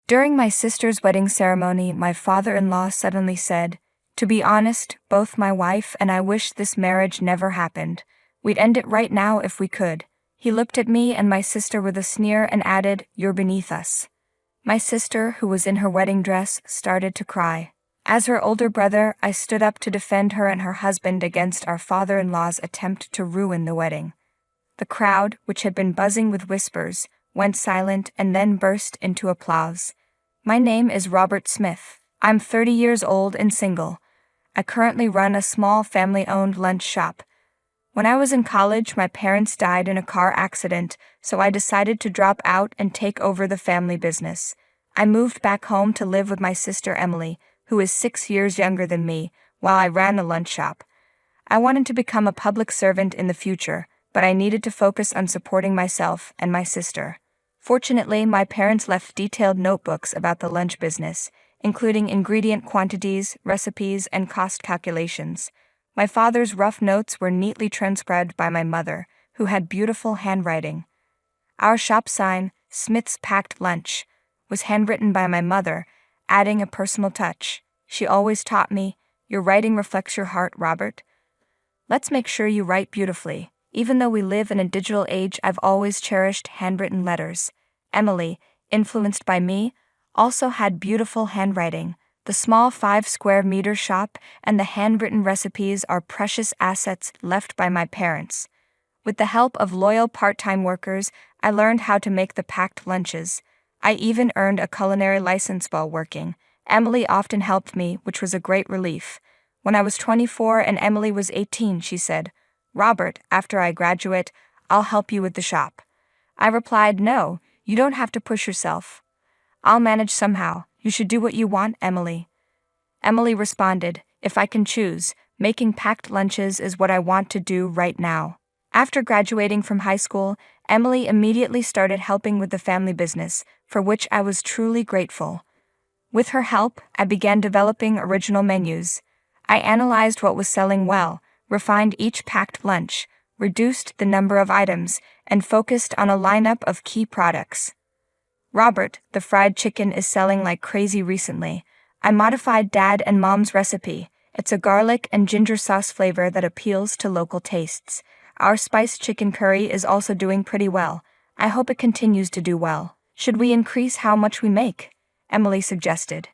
During my sister's wedding ceremony, my father-in-law suddenly said, "To be honest, both my wife and I wish this marriage never happened. We'd end it right now if we could." He looked at me and my sister with a sneer and added, "You're beneath us." My sister, who was in her wedding dress, started to cry. As her older brother, I stood up to defend her and her husband against our father-in-law's attempt to ruin the wedding. The crowd, which had been buzzing with whispers, went silent and then burst into applause. My name is Robert Smith. I'm 30 years old and single. I currently run a small family-owned lunch shop. When I was in college, my parents died in a car accident, so I decided to drop out and take over the family business. I moved back home to live with my sister Emily, who is 6 years younger than me, while I ran the lunch shop. I wanted to become a public servant in the future, but I needed to focus on supporting myself and my sister. Fortunately, my parents left detailed notebooks about the lunch business, including ingredient quantities, recipes, and cost calculations. My father's rough notes were neatly transcribed by my mother, who had beautiful handwriting. Our shop sign, "Smith's Packed Lunch," was handwritten by my mother, adding a personal touch. She always taught me, "Your writing reflects your heart, Robert. Let's make sure you write beautifully." Even though we live in a digital age, I've always cherished handwritten letters. Emily, influenced by me, also had beautiful handwriting. The small 5-square-meter shop and the handwritten recipes are precious assets left by my parents. With the help of loyal part-time workers, I learned how to make the packed lunches. I even earned a culinary license while working. Emily often helped me, which was a great relief. When I was 24 and Emily was 18, she said, "Robert, after I graduate, I'll help you with the shop." I replied, "No, you don't have to push yourself. I'll manage somehow. You should do what you want, Emily." Emily responded, "If I can choose, making packed lunches is what I want to do right now." After graduating from high school, Emily immediately started helping with the family business, for which I was truly grateful. With her help, I began developing original menus. I analyzed what was selling well, refined each packed lunch, reduced the number of items, and focused on a lineup of key products. "Robert, the fried chicken is selling like crazy recently. I modified Dad and Mom's recipe. It's a garlic and ginger sauce flavor that appeals to local tastes. Our spiced chicken curry is also doing pretty well. I hope it continues to do well. Should we increase how much we make?" Emily suggested.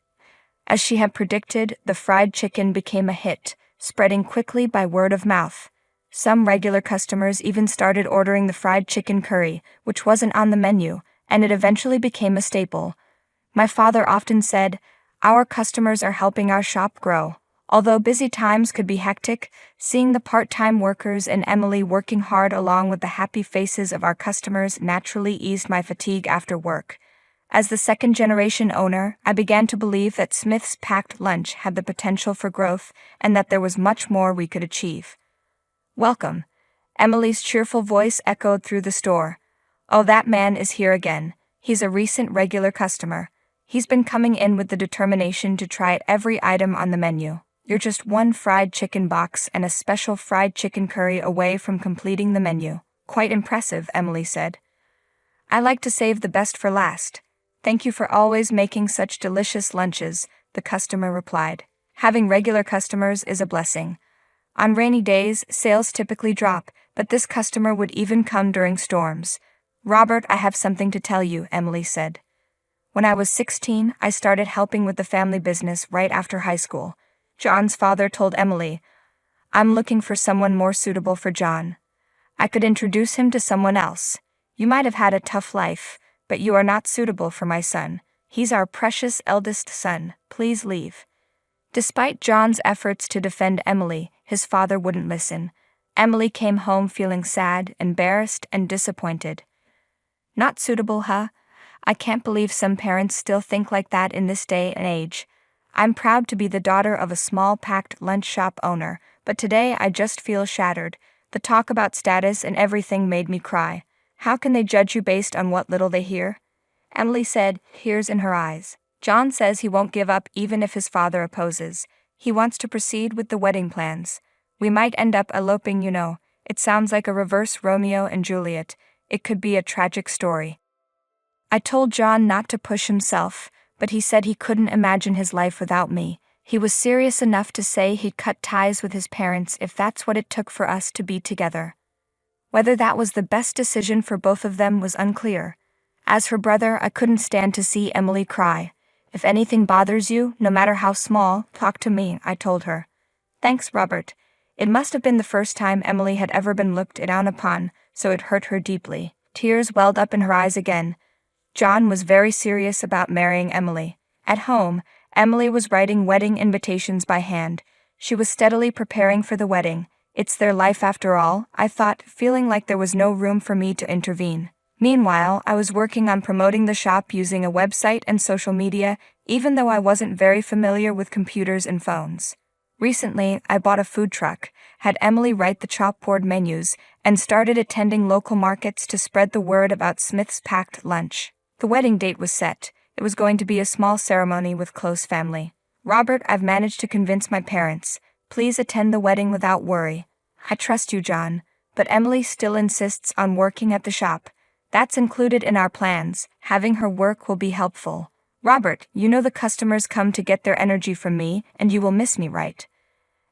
As she had predicted, the fried chicken became a hit, spreading quickly by word of mouth. Some regular customers even started ordering the fried chicken curry, which wasn't on the menu, and it eventually became a staple. My father often said, "Our customers are helping our shop grow." Although busy times could be hectic, seeing the part-time workers and Emily working hard along with the happy faces of our customers naturally eased my fatigue after work. As the second-generation owner, I began to believe that Smith's Packed Lunch had the potential for growth and that there was much more we could achieve. "Welcome." Emily's cheerful voice echoed through the store. "Oh, that man is here again. He's a recent regular customer. He's been coming in with the determination to try every item on the menu. You're just one fried chicken box and a special fried chicken curry away from completing the menu." "Quite impressive," Emily said. "I like to save the best for last. Thank you for always making such delicious lunches," the customer replied. Having regular customers is a blessing. On rainy days, sales typically drop, but this customer would even come during storms. "Robert, I have something to tell you," Emily said. "When I was 16, I started helping with the family business right after high school. John's father told Emily, 'I'm looking for someone more suitable for John. I could introduce him to someone else. You might have had a tough life, but you are not suitable for my son. He's our precious eldest son. Please leave.'" Despite John's efforts to defend Emily, his father wouldn't listen. Emily came home feeling sad, embarrassed, and disappointed. "Not suitable, huh? I can't believe some parents still think like that in this day and age. I'm proud to be the daughter of a small packed lunch shop owner, but today I just feel shattered. The talk about status and everything made me cry. How can they judge you based on what little they hear?" Emily said, tears in her eyes. "John says he won't give up even if his father opposes. He wants to proceed with the wedding plans. We might end up eloping, you know. It sounds like a reverse Romeo and Juliet. It could be a tragic story." I told John not to push himself, but he said he couldn't imagine his life without me. He was serious enough to say he'd cut ties with his parents if that's what it took for us to be together. Whether that was the best decision for both of them was unclear. As her brother, I couldn't stand to see Emily cry. If anything bothers you, no matter how small, talk to me, I told her. Thanks, Robert. It must have been the first time Emily had ever been looked down upon, so it hurt her deeply. Tears welled up in her eyes again. John was very serious about marrying Emily. At home, Emily was writing wedding invitations by hand. She was steadily preparing for the wedding. It's their life after all, I thought, feeling like there was no room for me to intervene. Meanwhile, I was working on promoting the shop using a website and social media, even though I wasn't very familiar with computers and phones. Recently, I bought a food truck, had Emily write the chalkboard menus, and started attending local markets to spread the word about Smith's packed lunch. The wedding date was set. It was going to be a small ceremony with close family. Robert, I've managed to convince my parents. Please attend the wedding without worry. I trust you, John, but Emily still insists on working at the shop. That's included in our plans. Having her work will be helpful. Robert, you know the customers come to get their energy from me, and you will miss me, right?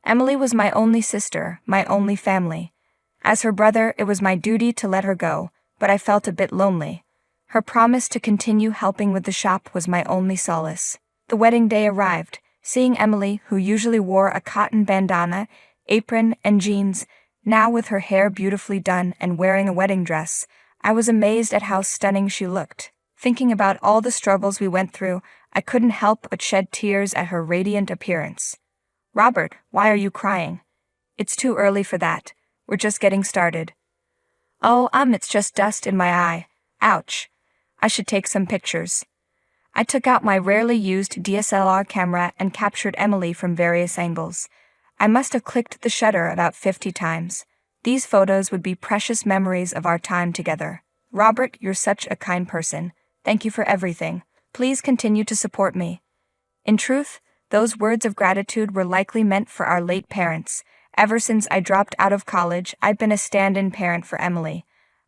Emily was my only sister, my only family. As her brother, it was my duty to let her go, but I felt a bit lonely. Her promise to continue helping with the shop was my only solace. The wedding day arrived. Seeing Emily, who usually wore a cotton bandana, apron, and jeans, now with her hair beautifully done and wearing a wedding dress, I was amazed at how stunning she looked. Thinking about all the struggles we went through, I couldn't help but shed tears at her radiant appearance. Robert, why are you crying? It's too early for that. We're just getting started. Oh, it's just dust in my eye. Ouch. I should take some pictures. I took out my rarely used DSLR camera and captured Emily from various angles. I must have clicked the shutter about 50 times. These photos would be precious memories of our time together. Robert, you're such a kind person. Thank you for everything. Please continue to support me. In truth, those words of gratitude were likely meant for our late parents. Ever since I dropped out of college, I've been a stand-in parent for Emily.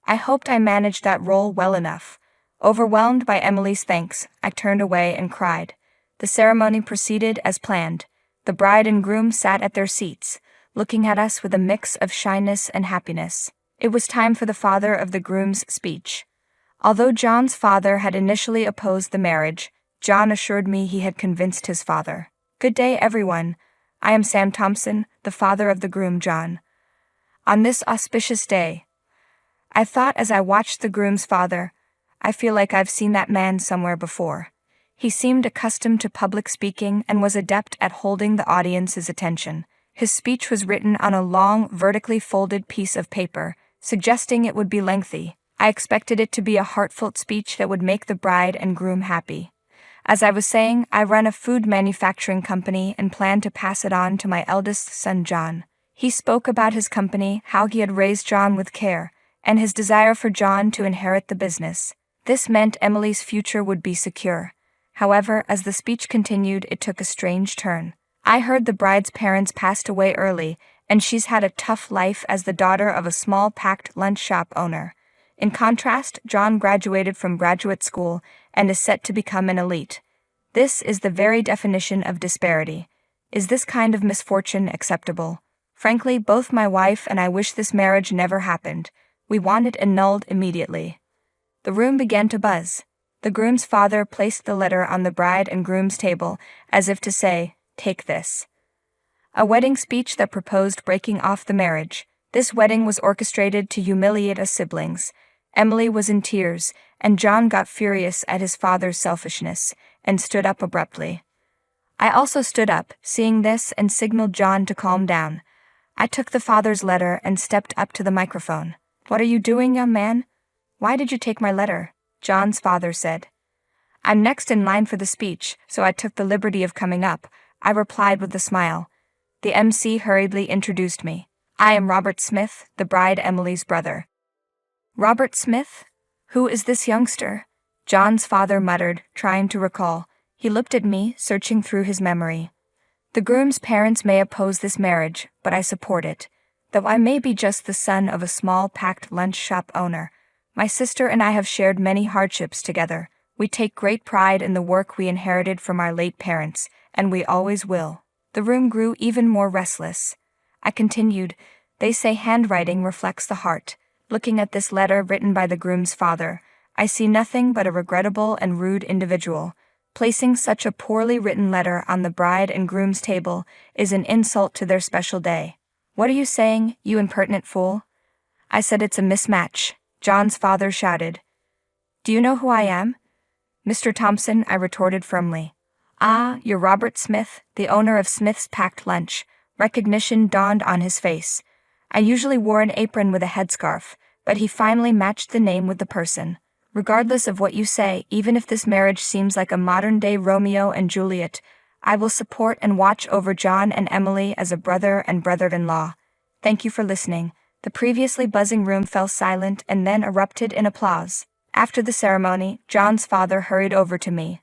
I hoped I managed that role well enough. Overwhelmed by Emily's thanks, I turned away and cried. The ceremony proceeded as planned. The bride and groom sat at their seats, looking at us with a mix of shyness and happiness. It was time for the father of the groom's speech. Although John's father had initially opposed the marriage, John assured me he had convinced his father. Good day, everyone. I am Sam Thompson, the father of the groom, John. On this auspicious day, I thought as I watched the groom's father, I feel like I've seen that man somewhere before. He seemed accustomed to public speaking and was adept at holding the audience's attention. His speech was written on a long, vertically folded piece of paper, suggesting it would be lengthy. I expected it to be a heartfelt speech that would make the bride and groom happy. As I was saying, I run a food manufacturing company and plan to pass it on to my eldest son, John. He spoke about his company, how he had raised John with care, and his desire for John to inherit the business. This meant Emily's future would be secure. However, as the speech continued, it took a strange turn. I heard the bride's parents passed away early, and she's had a tough life as the daughter of a small packed lunch shop owner. In contrast, John graduated from graduate school and is set to become an elite. This is the very definition of disparity. Is this kind of misfortune acceptable? Frankly, both my wife and I wish this marriage never happened. We want it annulled immediately. The room began to buzz. The groom's father placed the letter on the bride and groom's table, as if to say, "Take this." A wedding speech that proposed breaking off the marriage. This wedding was orchestrated to humiliate us siblings. Emily was in tears, and John got furious at his father's selfishness, and stood up abruptly. I also stood up, seeing this, and signaled John to calm down. I took the father's letter and stepped up to the microphone. "What are you doing, young man? Why did you take my letter?" John's father said. "I'm next in line for the speech, so I took the liberty of coming up," I replied with a smile. The MC hurriedly introduced me. "I am Robert Smith, the bride Emily's brother." "Robert Smith? Who is this youngster?" John's father muttered, trying to recall. He looked at me, searching through his memory. "The groom's parents may oppose this marriage, but I support it. Though I may be just the son of a small packed lunch shop owner, my sister and I have shared many hardships together. We take great pride in the work we inherited from our late parents, and we always will. The room grew even more restless. I continued, "They say handwriting reflects the heart. Looking at this letter written by the groom's father, I see nothing but a regrettable and rude individual. Placing such a poorly written letter on the bride and groom's table is an insult to their special day." "What are you saying, you impertinent fool?" I said. "It's a mismatch," John's father shouted. "Do you know who I am?" "Mr. Thompson," I retorted firmly. "Ah, you're Robert Smith, the owner of Smith's Packed Lunch." Recognition dawned on his face. I usually wore an apron with a headscarf, but he finally matched the name with the person. "Regardless of what you say, even if this marriage seems like a modern-day Romeo and Juliet, I will support and watch over John and Emily as a brother and brother-in-law. Thank you for listening." The previously buzzing room fell silent and then erupted in applause. After the ceremony, John's father hurried over to me.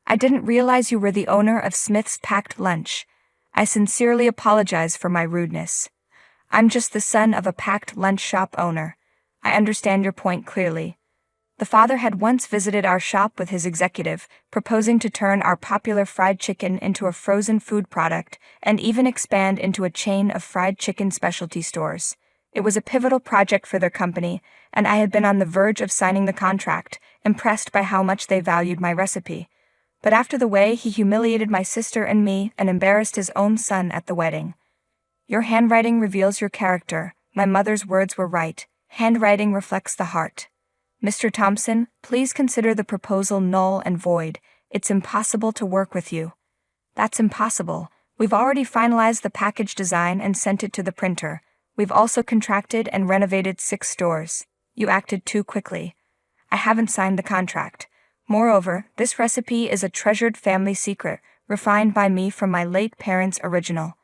"I didn't realize you were the owner of Smith's Packed Lunch. I sincerely apologize for my rudeness. I'm just the son of a packed lunch shop owner. I understand your point clearly." The father had once visited our shop with his executive, proposing to turn our popular fried chicken into a frozen food product and even expand into a chain of fried chicken specialty stores. It was a pivotal project for their company, and I had been on the verge of signing the contract, impressed by how much they valued my recipe. But after the way he humiliated my sister and me and embarrassed his own son at the wedding. "Your handwriting reveals your character." My mother's words were right. Handwriting reflects the heart. "Mr. Thompson, please consider the proposal null and void. It's impossible to work with you." "That's impossible. We've already finalized the package design and sent it to the printer. We've also contracted and renovated 6 stores. You acted too quickly. I haven't signed the contract. Moreover, this recipe is a treasured family secret, refined by me from my late parents' original.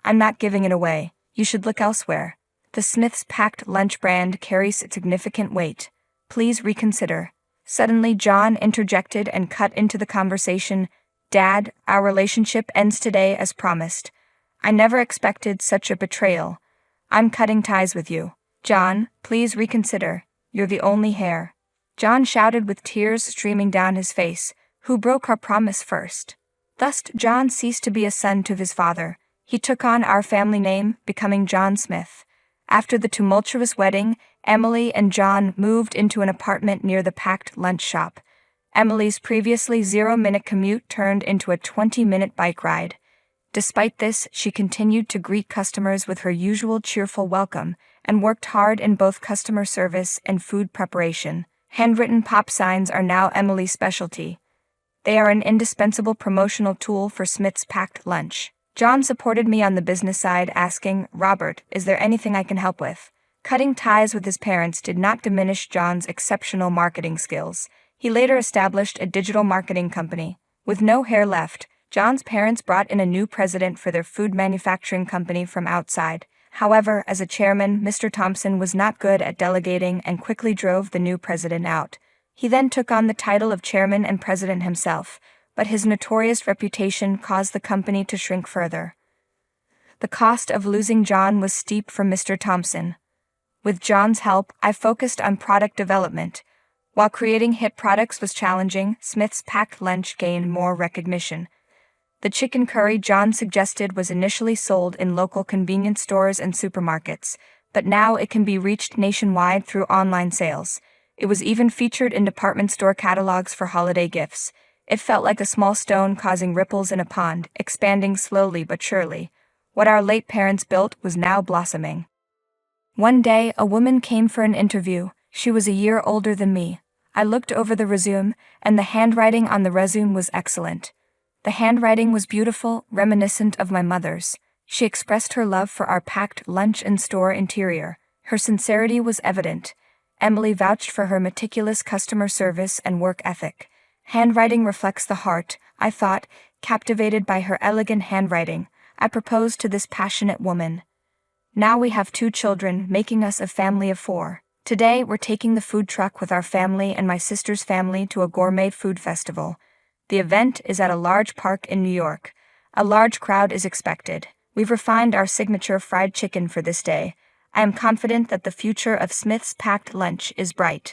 I'm not giving it away. You should look elsewhere. The Smith's Packed Lunch brand carries significant weight. Please reconsider." Suddenly, John interjected and cut into the conversation. "Dad, our relationship ends today as promised. I never expected such a betrayal. I'm cutting ties with you." "John, please reconsider. You're the only heir." John shouted with tears streaming down his face. "Who broke our promise first?" Thus, John ceased to be a son to his father. He took on our family name, becoming John Smith. After the tumultuous wedding, Emily and John moved into an apartment near the Packed Lunch shop. Emily's previously 0-minute commute turned into a 20-minute bike ride. Despite this, she continued to greet customers with her usual cheerful welcome and worked hard in both customer service and food preparation. Handwritten pop signs are now Emily's specialty. They are an indispensable promotional tool for Smith's Packed Lunch. John supported me on the business side, asking, "Robert, is there anything I can help with?" Cutting ties with his parents did not diminish John's exceptional marketing skills. He later established a digital marketing company. With no hair left, John's parents brought in a new president for their food manufacturing company from outside. However, as a chairman, Mr. Thompson was not good at delegating and quickly drove the new president out. He then took on the title of chairman and president himself, but his notorious reputation caused the company to shrink further. The cost of losing John was steep for Mr. Thompson. With John's help, I focused on product development. While creating hit products was challenging, Smith's Packed Lunch gained more recognition. The chicken curry John suggested was initially sold in local convenience stores and supermarkets, but now it can be reached nationwide through online sales. It was even featured in department store catalogs for holiday gifts. It felt like a small stone causing ripples in a pond, expanding slowly but surely. What our late parents built was now blossoming. One day, a woman came for an interview. She was a year older than me. I looked over the resume, and the handwriting on the resume was excellent. The handwriting was beautiful, reminiscent of my mother's. She expressed her love for our packed lunch and store interior. Her sincerity was evident. Emily vouched for her meticulous customer service and work ethic. Handwriting reflects the heart, I thought, captivated by her elegant handwriting. I proposed to this passionate woman. Now we have 2 children, making us a family of 4. Today, we're taking the food truck with our family and my sister's family to a gourmet food festival. The event is at a large park in New York. A large crowd is expected. We've refined our signature fried chicken for this day. I am confident that the future of Smith's Packed Lunch is bright.